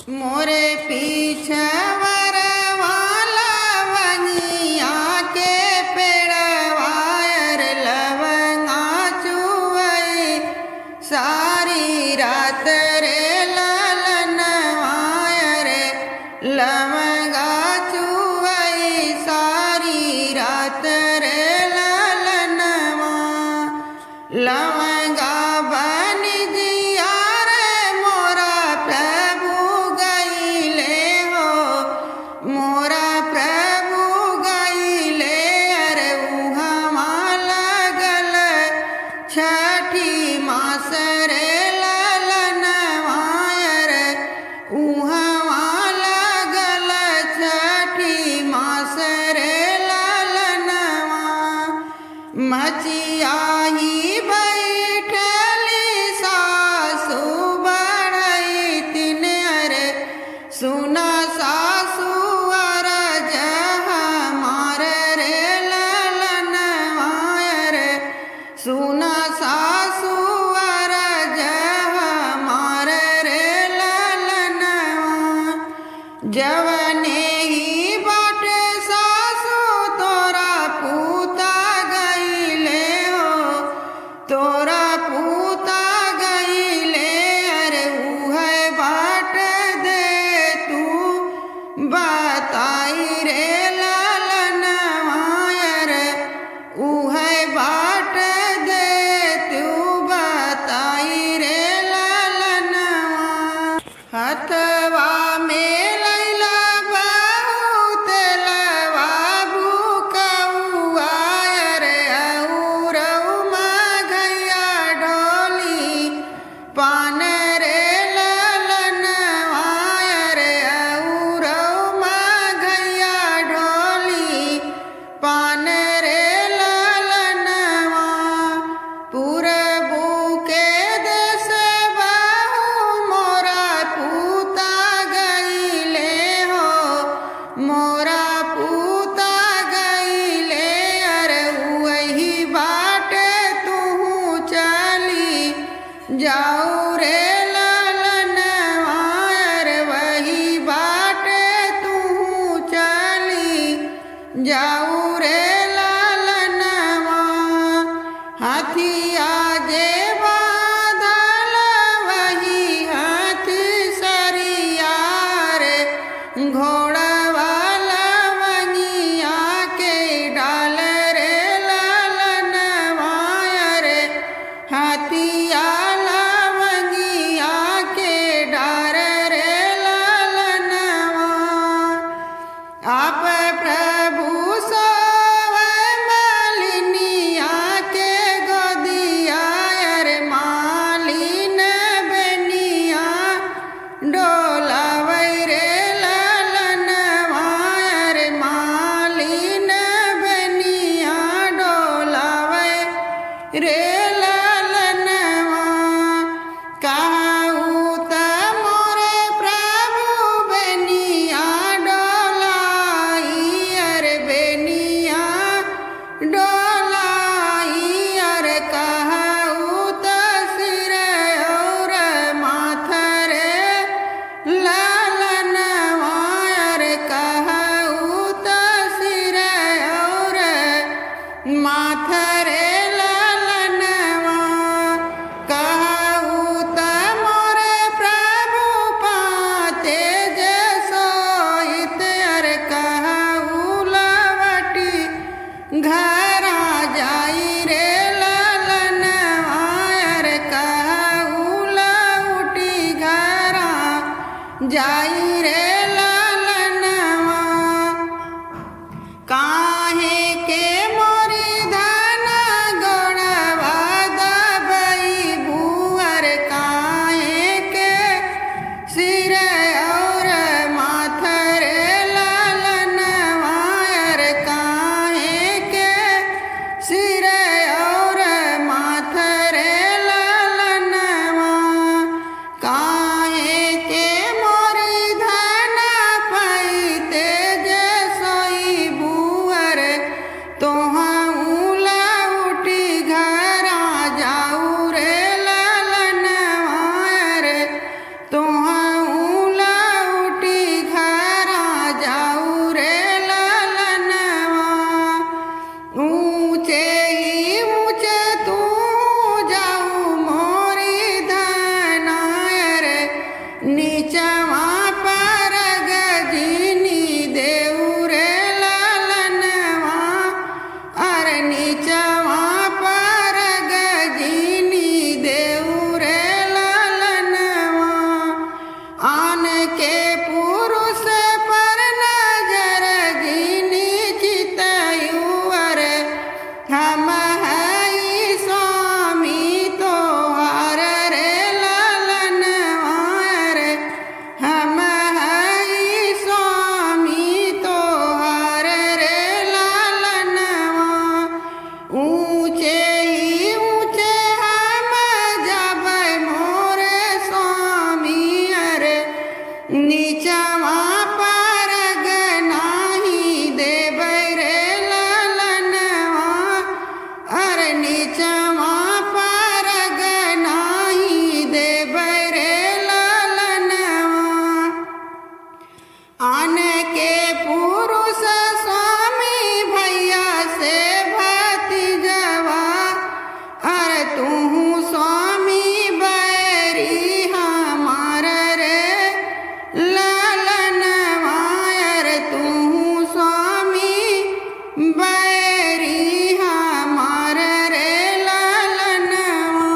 मोरे पीछवर वाला वनिया के पेड़वायर लवंगा चुवई सारी रात रे ललन वायर लवंगा चुवई सारी रात रे ललनवा लवंगा बन जिया रे मोरा प्रभु गईले हो मोरा प्रभु गईले अरे उहमा लगल छठी मास रे ललनवा रे उहमा लगल छठी मास रे ललनवा मचिया ही बैठली सासु बढ़ई तिन अरे सुना सासु अर जह मार रे ललनवा रे सुना सासु अर जह मार रे ललनवा जवने ही बाट सासु तोरा पूता गईले हो तोरा पूता गईले अरे उहे बाट दे तू बताई रे ललनवा रे उहे बाट दे तू बताई रे ललनवा हथवा में लैला बहुत लवा बुकौआ रे औरौ मघैया डोली पान रे ललनवा रे औरौ मघैया डोली पान रे ललनवा पूरबू के देश बहू मोरा पूता गईले हो मोरा पूता गईले अरे वही बाट तू चली जाऊ रे ललनवा रे वही बाट तू चली जाऊ रे ललनवा हाथिया जे बादल वही हाथ सरिया रे घोड़ा वाला वनिया के डाल रे ललनवा रे हाथिया लवंगिया के डार रे ललनवा आप प्रभु सोवे मालिनिया के गोदिया रे मालिन बनिया डोलावै रे ललनवा रे मालिन बनिया डोलावै रे ललनवा कहूँ त मोरे प्रभु बनिया डोलाई अरे बनिया डोलाई अरे कहूँ त सिर और माथ रे ललनवा अरे कहूँ त सिर और माथ रे ललनवा कहूँ त मोरे प्रभु पाते जे सोहित अरे कहूँ लवटी घरा जाई रे ललनवा अरे कहूँ लौटी घरा जाई रे ललनवा काहे के मोरी धन गोड़वा दबई भूअर काहे के सिर और माथ रे ललनवा रे काहे के सिर और माथ रे ललनवा काहे के मोरी धन नीचवा पर गजनी देऊ रे ललनवा अरे नीचवा पर गजनी देऊ रे ललनवा आन के पुरुष पर नजर गिनी चितयू अरे हम हई स्वामी तोहार रे ललनवा रे हम हई स्वामी तोहार रे ललनवा ऊंचे ही ऊंचे हम जब मोरे स्वामी अरे नीचवा पर गनाही देबै रे ललनवा अरे नीचवा पर गनाही देबै रे ललनवा आन के पुरुष स्वामी भैया से भतीजवा अरे तू स्वामी बैरी हमार रे ललनवा अरे तू स्वामी बैरी हमार रे ललनवा।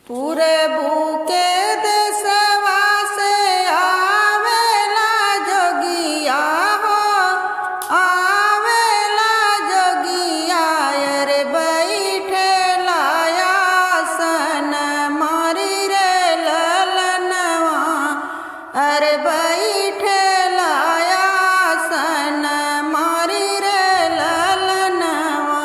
पूरबू के देशवा से आवेला जोगिया हो आवेला जोगिया अरे बैठेला आसन मारी रे ललनवा अरे बैठेला आसन मारी रे ललनवा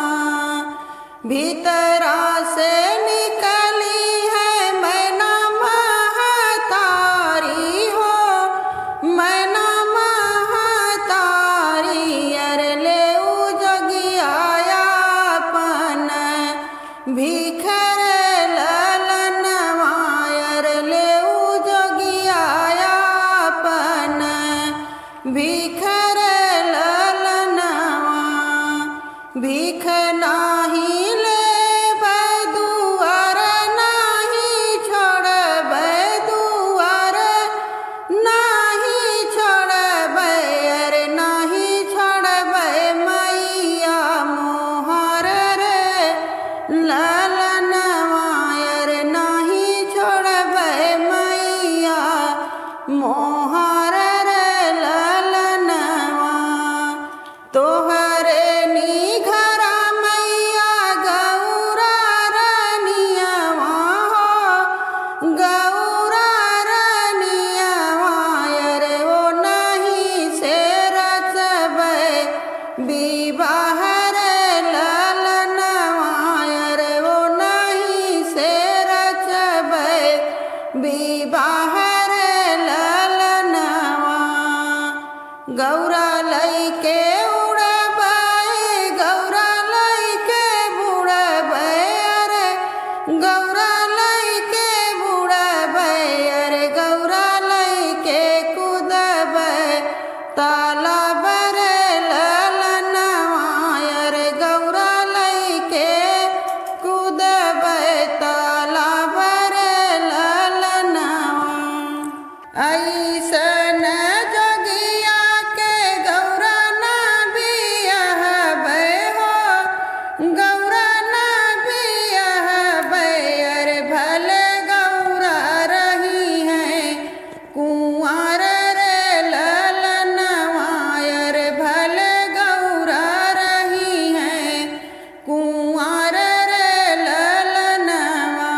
भीतरा से निकली है मैना महतारी हो मैना महतारी अरे ले जोगिया अपन भिखर ललनवा अरे ले जोगिया अपन भिखर ललनवा भीख नाही दुआर नाही छोड़बै दुआर नाही छोड़बै अरे नाही छोड़बै मैया मोहर रे ललनवा अरे नाही छोड़बै मैया मोहर रे ललनवा तोहरे नी घरा मैया गौरा रनियवा हो गौरा रनियवा अरे वो नहीं से रचबै विवाह रे ललनवा अरे वो नहीं से रचबै विवाह रे ललनवा गौरा लैके उड़बै गौरा लैके बुड़बै अरे गौरा लैके बुड़बै अरे गौरा लैके कूदबै तालाब रे ललनवा अरे गौरा लैके कूदबै तालाब रे ललनवा ऐसन जोगिया के गौरा ना बियाहबै हो गौरा ना बियाहबै अरे भले गौरा रही है कुंवर रे ललनवा अरे भले गौरा रही है कुंवर रे ललनवा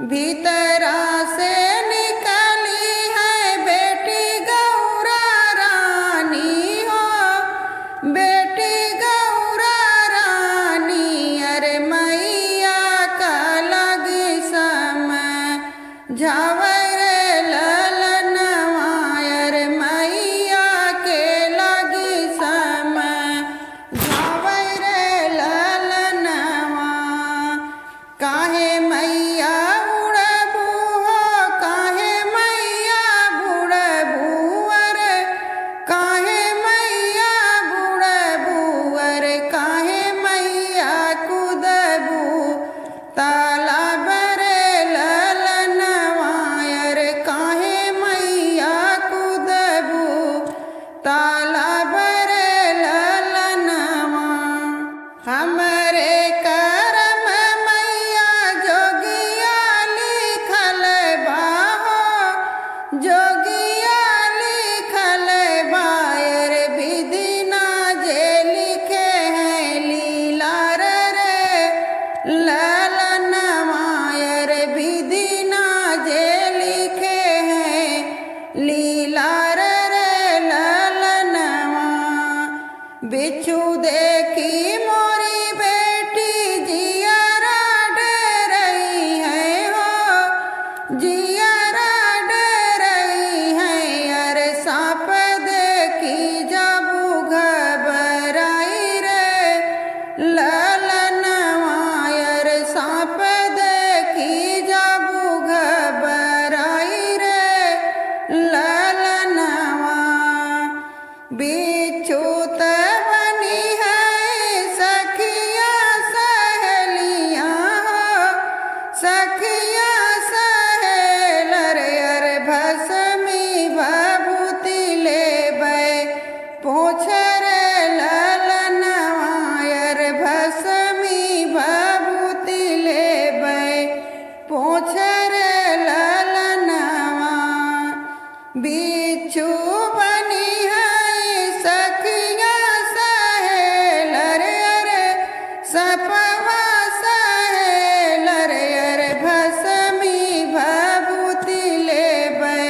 भीतरा से निकली है बेटी गौरा रानी हो बेटी गौरा रानी अरे मैया का लगी समय झावर ललनवा अरे मैया के लगी समय झावर ललनवा काहे मैया उड़ब ललनवायर विधि ना जे लिखे हैं लीला रे ललनवा। बिच्छू देखी मोरी बेटी जियरा डरई है हो, जियरा डरई है। अरे सांप देखी जाबू घबराई रे ललनवा। अरे सांप देखी जाबू घबराई रे ललनवा। बिच्छू बनी है सखिया सहेलियाँ हो, सखिया सहेल रे। अरे भस्मी भभूति लेबै पोछ रे ललनवा। अरे भस्मी भभूति लेबै पोछ रे ललनवा। बिच्छू बनी है सखिया सहेल रे। अरे सपवा सहेल रे। अरे भस्मी भभूति लेबै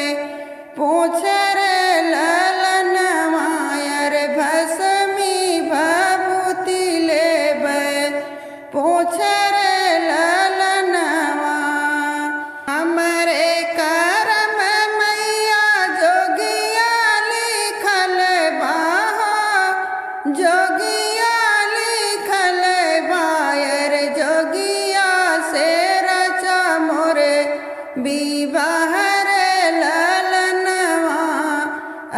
पोछ रे ललनवा। अरे भस्मी भभूति लेबै पोछ रे ललनवा। हमरे करम मैया जोगिया लिखल बा हो, जोगिया लिखल बा। अरे जोगिया से रचा मोरे विवाह रे ललनवा।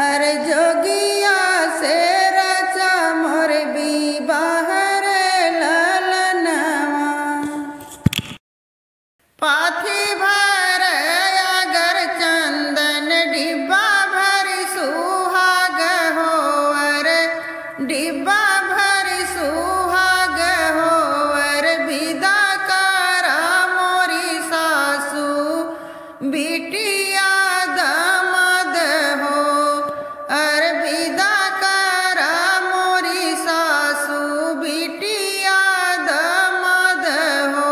अरे जोगिया से रचा मोरे विवाह रे ललनवा। पाथी भर अगर चंदन डिब्बा भरी सुहाग हो। अरे डिब्बा भरी सुहाग हो। अरे विदा करा मोरी सासू बिटिया दामाद हो। अरे विदा करा मोरी सासू बिटिया दामाद हो।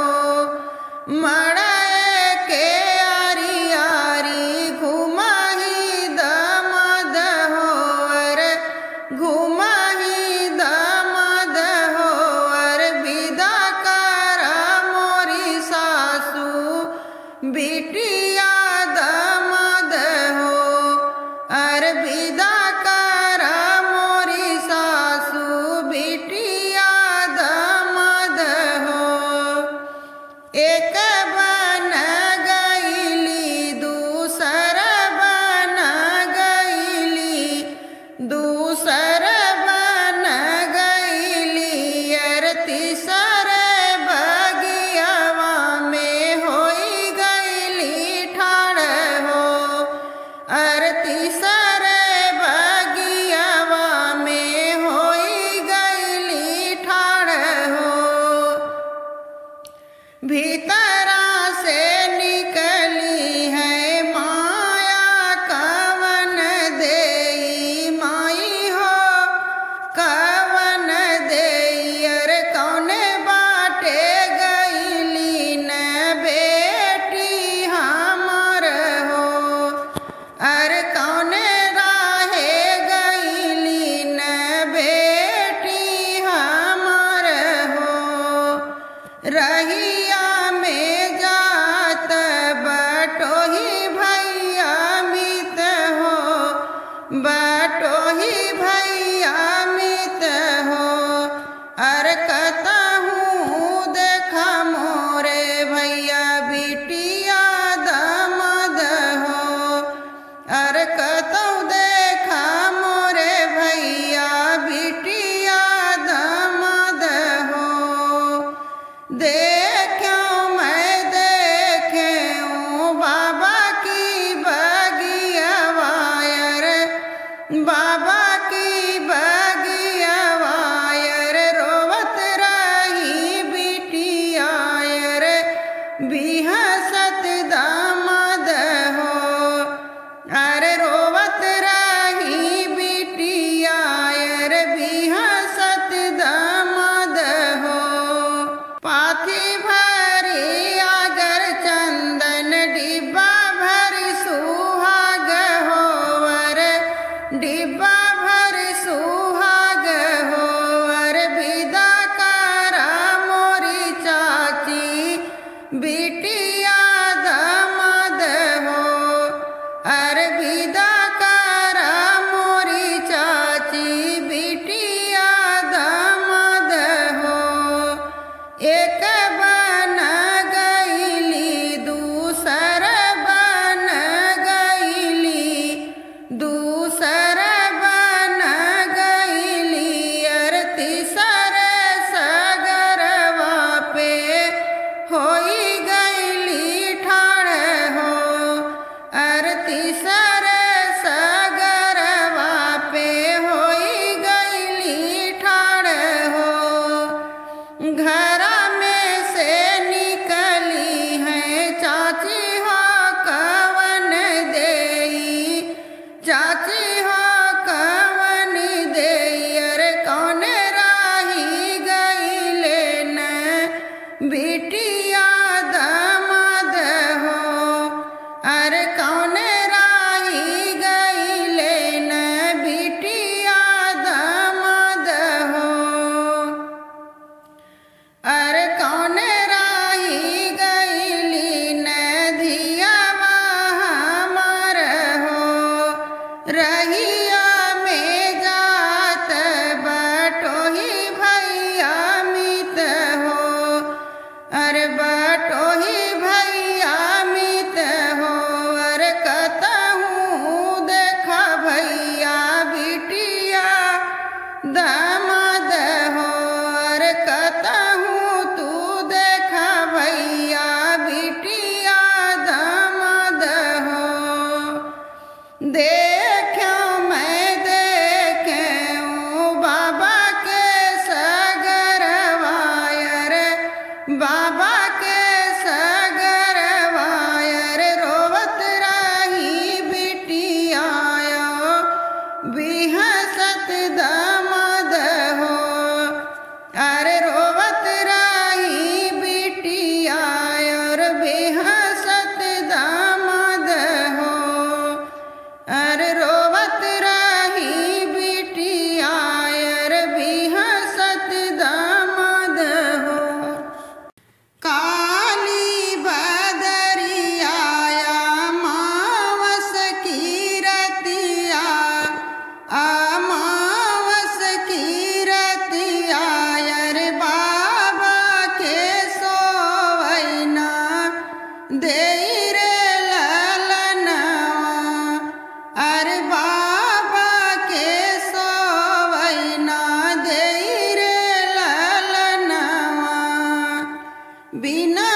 मड़ाए के आरी आरी घुमाही दामाद हो। अरे घुमाही दामाद हो। अरे विदा करा मोरी सासू बिटिया दामाद हो। अरे विदा करा मोरी सासू बिटिया दामाद हो। एक बन गईली दूसर बन गईली, दूसर बन गईली। अरे तीसर बगियावा में होई गईली ठाड़ हो। अरे तीसर बगियावा में होई गईली ठाड़ हो। भीतरा से निकली है माया कवन देई माई हो, कवन देई। अरे कौने बाटे गईली न बेटी हमर हो। अरे कौने राहे गईली न बेटी हमर हो। रहिया में जात बटोही भैया मित हो, बटोही भैया मित हो। अरे कतहूँ देखा मोरे भैया बिटिया दामाद हो। अरे कतहूँ देखा मोरे भैया बिटिया दामाद हो। देखूं मैं देखूं बाबा की बगियावा। अरे बाबा की बगियावा। अरे रोवत रही बिटिया। अरे बिहसत दामाद हो। अरे रोवत रही बिटिया। अरे बिहसत दामाद हो। पाथ चाची भरी आगर चंदन डिब्बा भरी सुहाग होवर डिब्बा भरी सुहाग होवर विदा करा मोरी चाची बिटिया दामाद हो अरे विदा करा मोरी चाची बिटिया दामाद हो एक बन गईली दूसर बन गईली दूसर बन गईली अर तीसर सगरवा पे होई गईली ठाड़ हो अर तीसर सगरवा पे होई गईली ठाड़ हो घरा में से निकली है चाची हो कवन देई चाची हो कवन देई अरे कौन राही गईले न बिटिया दामाद हो अरे कौन राही गईले न बिटिया दामाद हो अरे कौन राही गईली नदिया हमार हो रहिया में जात बटोही भैया मित हो अरे बटोही भैया मित हो अरे कतहूँ देखा भैया बिटिया दामाद हो अरे कतहूँ तू देखा भैया बिटिया दामाद हो देखूं मैं देखूं बाबा के सगरवायर बाबा के सगरवायर रोवत रही बिटिया बिहसत दामाद हो अरे रोवत रही बिटिया और बेहसत दामाद हो अरे रोवत रही बिटिया और बेहसत दामाद हो काली बदरिया अमावस की रतिया अमावस की रतिया अरे बाबा के सोवैना देई रे ललनवा अरे बाबा के सोवैना देई रे ललनवा बिना